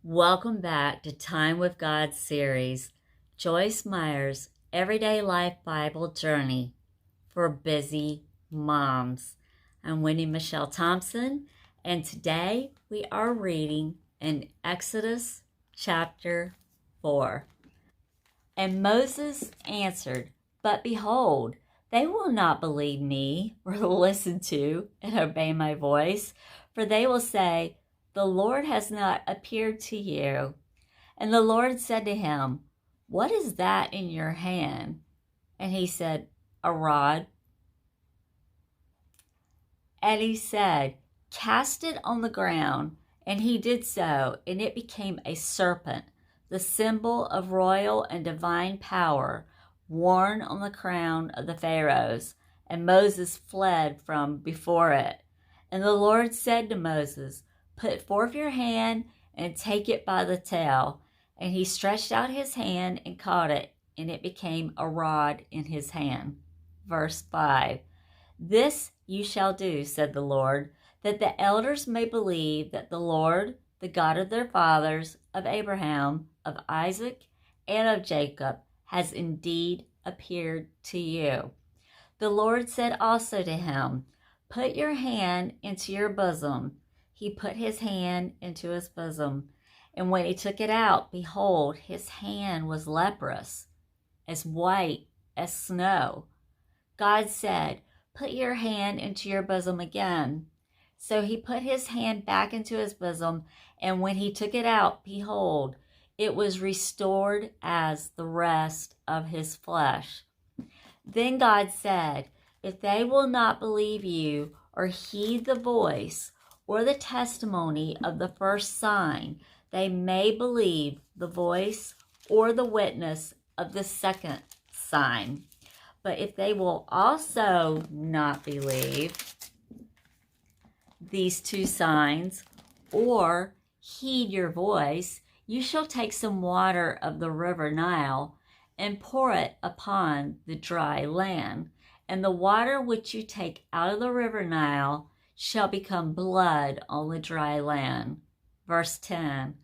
Welcome back to Time with God series, Joyce Meyer's Everyday Life Bible Journey for Busy Moms. I'm WendyMichelle Thompson, and today we are reading in Exodus chapter 4. And Moses answered, "But behold, they will not believe me or listen to and obey my voice, for they will say, 'The Lord has not appeared to you.'" And the Lord said to him, "What is that in your hand?" And he said, "A rod." And he said, "Cast it on the ground." And he did so, and it became a serpent, the symbol of royal and divine power, worn on the crown of the Pharaohs. And Moses fled from before it. And the Lord said to Moses, "Put forth your hand and take it by the tail." And he stretched out his hand and caught it, and it became a rod in his hand. Verse 5. "This you shall do," said the Lord, "that the elders may believe that the Lord, the God of their fathers, of Abraham, of Isaac, and of Jacob, has indeed appeared to you." The Lord said also to him, "Put your hand into your bosom." He put his hand into his bosom, and when he took it out, behold, his hand was leprous, as white as snow. God said, "Put your hand into your bosom again." So he put his hand back into his bosom, and when he took it out, behold, it was restored as the rest of his flesh. Then God said, "If they will not believe you or heed the voice or the testimony of the first sign, they may believe the voice or the witness of the second sign. But if they will also not believe these two signs or heed your voice, you shall take some water of the river Nile and pour it upon the dry land. And the water which you take out of the river Nile shall become blood on the dry land." Verse 10.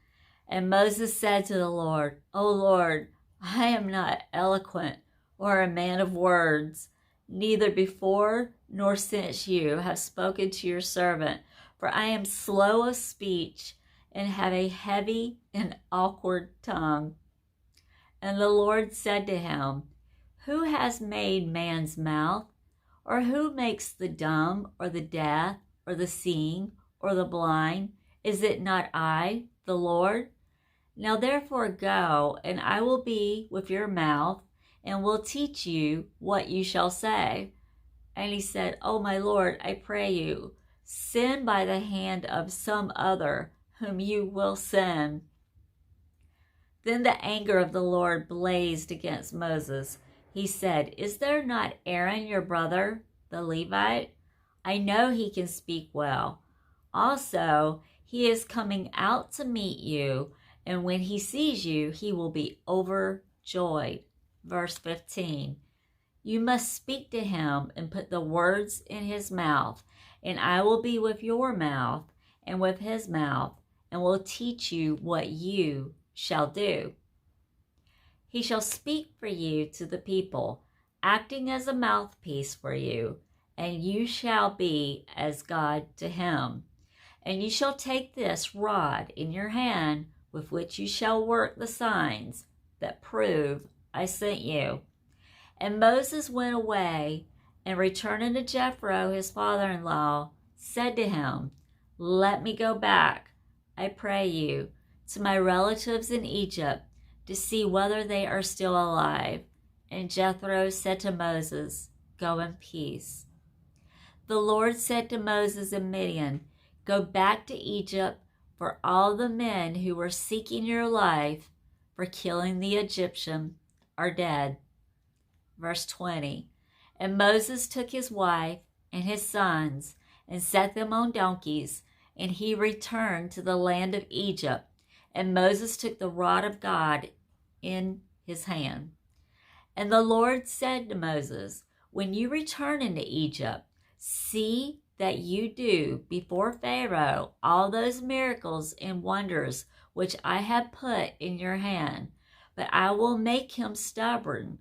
And Moses said to the Lord, "O Lord, I am not eloquent or a man of words, neither before nor since you have spoken to your servant, for I am slow of speech and have a heavy and awkward tongue." And the Lord said to him, "Who has made man's mouth? Or who makes the dumb or the deaf or the seeing or the blind? Is it not I, the Lord? Now therefore go, and I will be with your mouth, and will teach you what you shall say." And he said, "O my Lord, I pray you, send by the hand of some other whom you will send." Then the anger of the Lord blazed against Moses. He said, "Is there not Aaron your brother, the Levite? I know he can speak well. Also, he is coming out to meet you, and when he sees you, he will be overjoyed." Verse 15. "You must speak to him and put the words in his mouth, and I will be with your mouth and with his mouth, and will teach you what you shall do. He shall speak for you to the people, acting as a mouthpiece for you, and you shall be as God to him. And you shall take this rod in your hand, with which you shall work the signs that prove I sent you." And Moses went away, and returning to Jethro, his father-in-law, said to him, "Let me go back, I pray you, to my relatives in Egypt, to see whether they are still alive." And Jethro said to Moses, "Go in peace." The Lord said to Moses in Midian, "Go back to Egypt, for all the men who were seeking your life for killing the Egyptian are dead." Verse 20. And Moses took his wife and his sons and set them on donkeys, and he returned to the land of Egypt. And Moses took the rod of God in his hand. And the Lord said to Moses, "When you return into Egypt, see that you do before Pharaoh all those miracles and wonders which I have put in your hand, but I will make him stubborn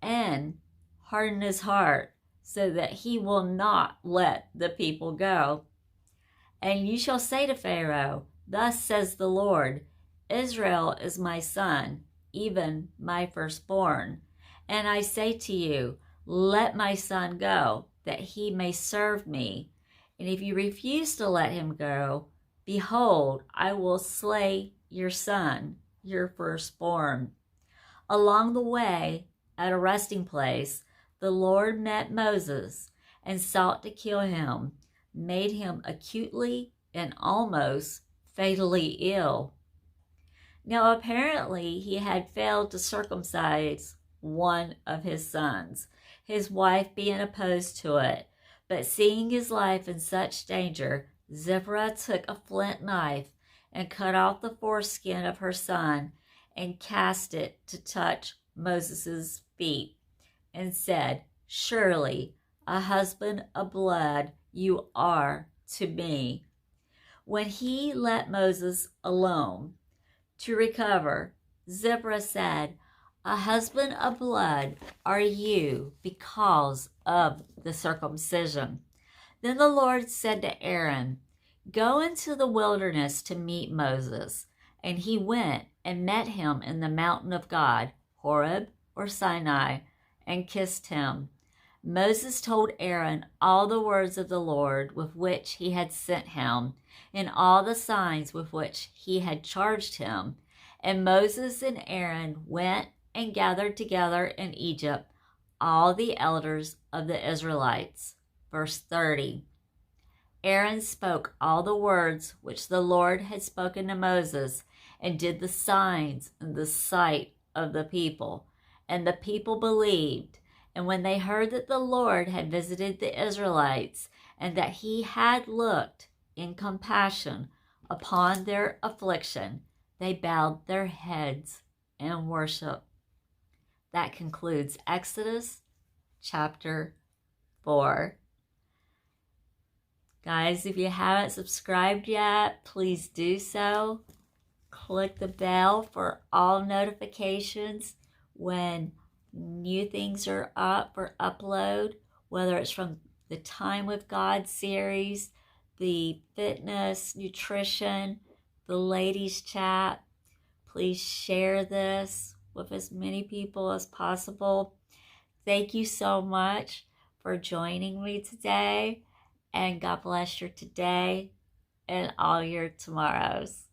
and harden his heart, so that he will not let the people go. And you shall say to Pharaoh, Thus says the Lord, Israel is my son, even my firstborn. And I say to you, Let my son go, that he may serve me. And if you refuse to let him go, behold, I will slay your son, your firstborn. Along the way, at a resting place, the Lord met Moses and sought to kill him, made him acutely and almost fatally ill. Now, apparently, he had failed to circumcise one of his sons, his wife being opposed to it. But seeing his life in such danger, Zipporah took a flint knife and cut off the foreskin of her son and cast it to touch Moses' feet, and said, Surely a husband of blood you are to me. When he let Moses alone to recover, Zipporah said, A husband of blood are you because of the circumcision. Then the Lord said to Aaron, Go into the wilderness to meet Moses. And he went and met him in the mountain of God, Horeb or Sinai, and kissed him. Moses told Aaron all the words of the Lord with which he had sent him, and all the signs with which he had charged him. And Moses and Aaron went and gathered together in Egypt all the elders of the Israelites. Verse 30. Aaron spoke all the words which the Lord had spoken to Moses, and did the signs in the sight of the people. And the people believed. And when they heard that the Lord had visited the Israelites, and that he had looked in compassion upon their affliction, they bowed their heads and worshiped. That concludes Exodus chapter 4. Guys, if you haven't subscribed yet, please do so. Click the bell for all notifications when new things are up for upload, whether it's from the Time with God series, the fitness, nutrition, the ladies chat. Please share this with as many people as possible. Thank you so much for joining me today, and God bless your today and all your tomorrows.